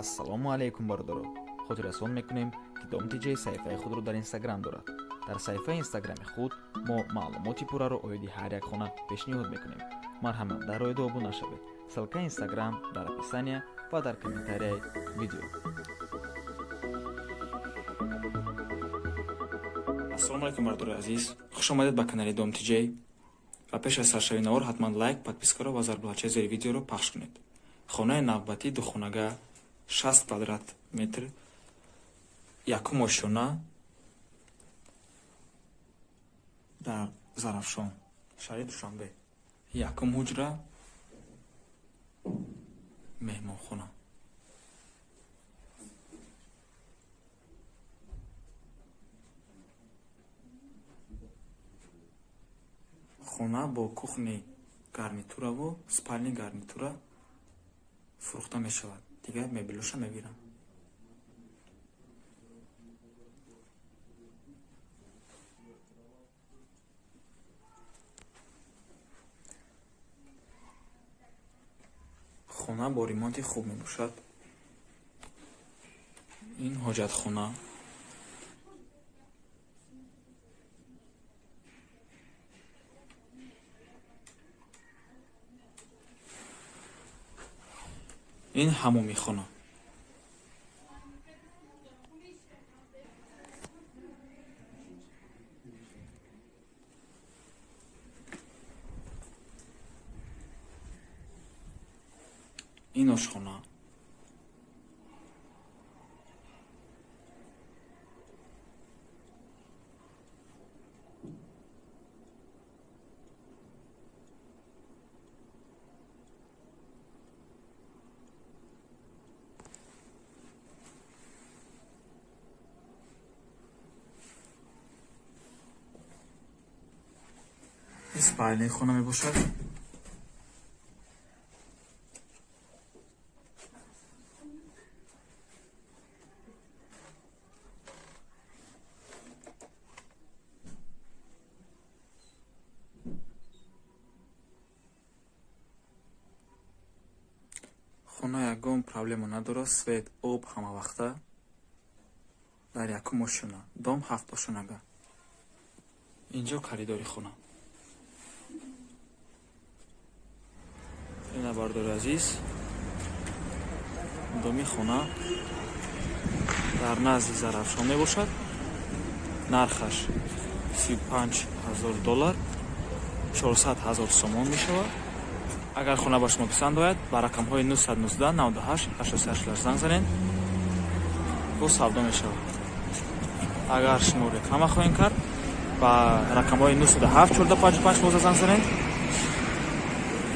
ассалому алайкум бародаро. хотиррасон мекунем ки домтиҷаи саҳифаи худро дар инстаграм дорад. дар саҳифаи инстаграми худ мо маълумоти пурраро оиди ҳар як хона пешниҳод мекунем. марҳамат дар оида обуна шавед. ссилкаи инстаграм дар описания ва дар комментарияи видео. ассалому алайкум бардори азиз, хуш омадед ба канали домтиҷей. ва пеш аз саршави навор ҳатман лайк, подпискаро ва зарблачаи зери видеоро пахш кунед. хонаи навбатӣ духонага 60 квадрат метр, якум ошёна дар Зарафшон, шаҳри Душанбе, якум ҳуҷра, меҳмонхона. хона бо кухни гарнитураву спальни гарнитура фурӯхта мешавад. Дигар мебелуша мегирам. хона бо ремонти хуб мебошад. ин ҳоҷатхона. ин ҳамомихона. ин ошхона. спальни хона мебошад. хона ягон проблема надорад. свет, об ҳамавақта. дар якум ошёна, дом 7 ошёнага. инҷо харидори хона. ина бардори азиз, доми хона дар назди Зарафшон мебошад. нархаш $35,000, 400,000 сомон мешавад. агар хона ба шумо писанд ояд, ба рақамҳои 919 98 88 занг занед, бо савдо мешавад. агар шумо реклама хоҳед кард, ба рақамҳои 927 1455 боза занг занед,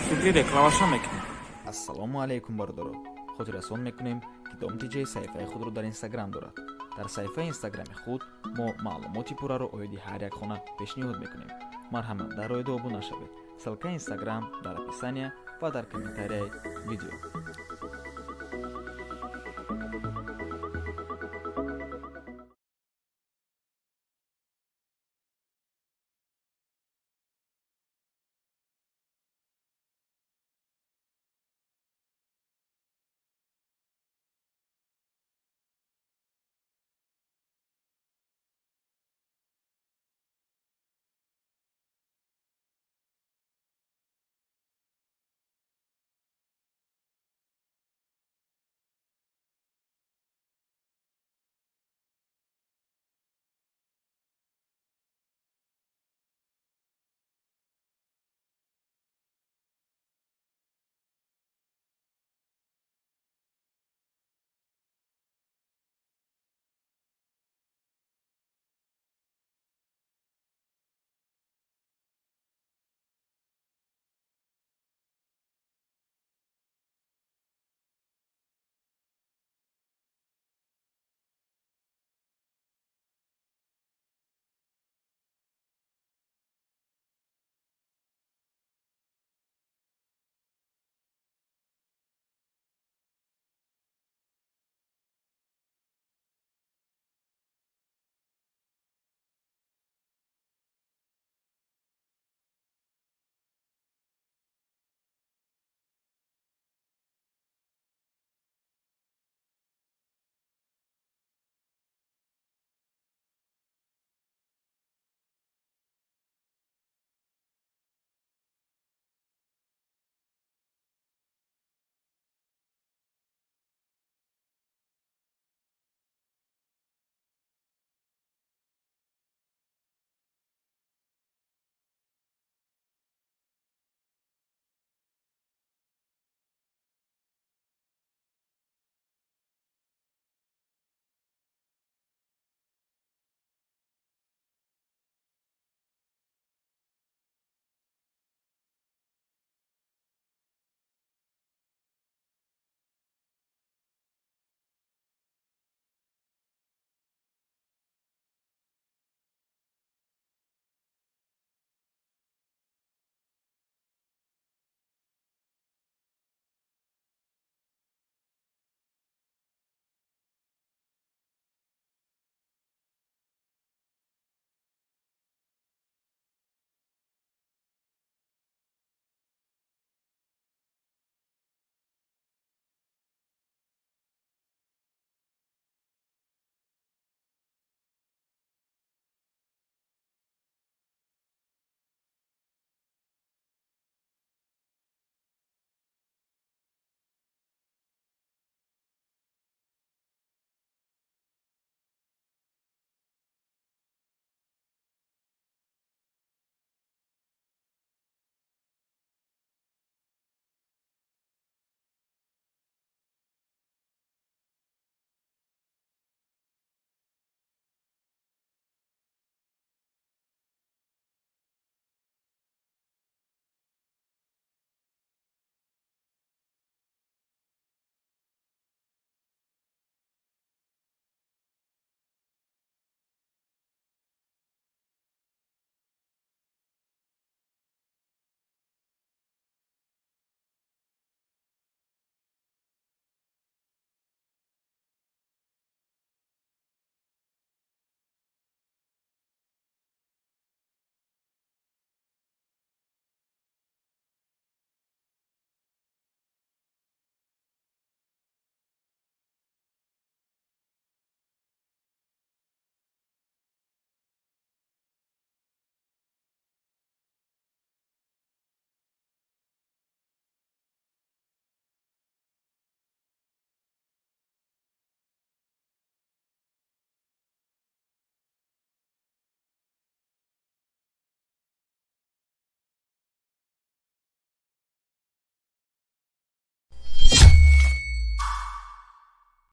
суди рекламаша мекунем. ассалому алайкум бародаро. хотиррасон мекунем ки домтиҷаи саҳифаи худро дар инстаграм дорад. дар саҳифаи инстаграми худ мо маълумоти пурраро оиди ҳар як хона пешниҳод мекунем. марҳамат дар оида обуна шавед. ссилкаи инстаграм дар описания ва дар комментарияи видео.